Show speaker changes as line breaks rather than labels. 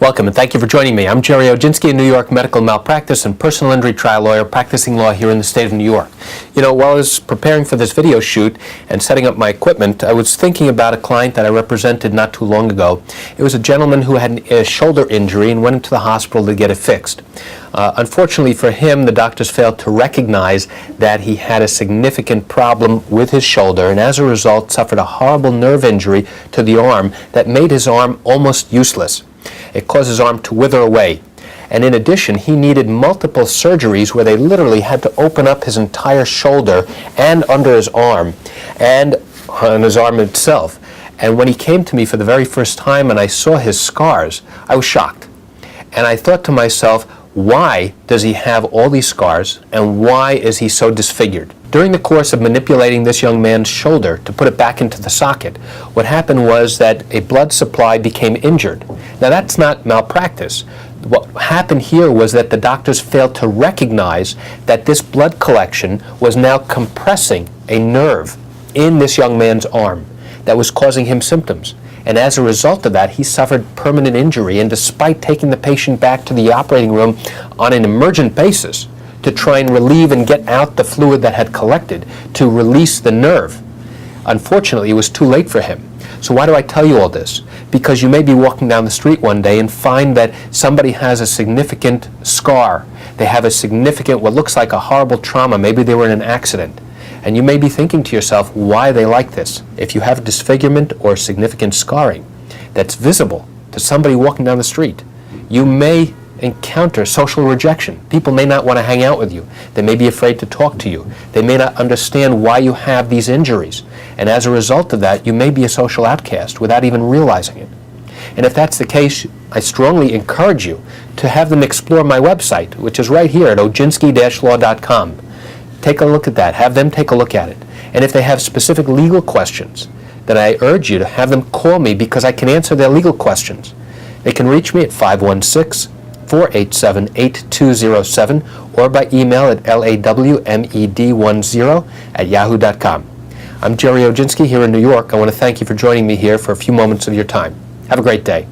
Welcome and thank you for joining me. I'm Jerry Oginski, a New York medical malpractice and personal injury trial lawyer practicing law here in the state of New York. You know, while I was preparing for this video shoot and setting up my equipment, I was thinking about a client that I represented not too long ago. It was a gentleman who had a shoulder injury and went into the hospital to get it fixed. Unfortunately for him, the doctors failed to recognize that he had a significant problem with his shoulder and as a result suffered a horrible nerve injury to the arm that made his arm almost useless. It caused his arm to wither away. And in addition, he needed multiple surgeries where they literally had to open up his entire shoulder and under his arm and on his arm itself. And when he came to me for the very first time and I saw his scars, I was shocked. And I thought to myself, why does he have all these scars and why is he so disfigured? During the course of manipulating this young man's shoulder to put it back into the socket, what happened was that a blood supply became injured. Now that's not malpractice. What happened here was that the doctors failed to recognize that this blood collection was now compressing a nerve in this young man's arm that was causing him symptoms. And as a result of that, he suffered permanent injury. And despite taking the patient back to the operating room on an emergent basis to try and relieve and get out the fluid that had collected to release the nerve, unfortunately, it was too late for him. So why do I tell you all this? Because you may be walking down the street one day and find that somebody has a significant scar. They have a significant, what looks like a horrible trauma. Maybe they were in an accident. And you may be thinking to yourself why they like this. If you have disfigurement or significant scarring that's visible to somebody walking down the street, you may encounter social rejection. People may not want to hang out with you. They may be afraid to talk to you. They may not understand why you have these injuries. And as a result of that, you may be a social outcast without even realizing it. And if that's the case, I strongly encourage you to have them explore my website, which is right here at oginski-law.com. Take a look at that. Have them take a look at it. And if they have specific legal questions, then I urge you to have them call me because I can answer their legal questions. They can reach me at 516-487-8207 or by email at lawmed10@yahoo.com. I'm Jerry Oginski here in New York. I want to thank you for joining me here for a few moments of your time. Have a great day.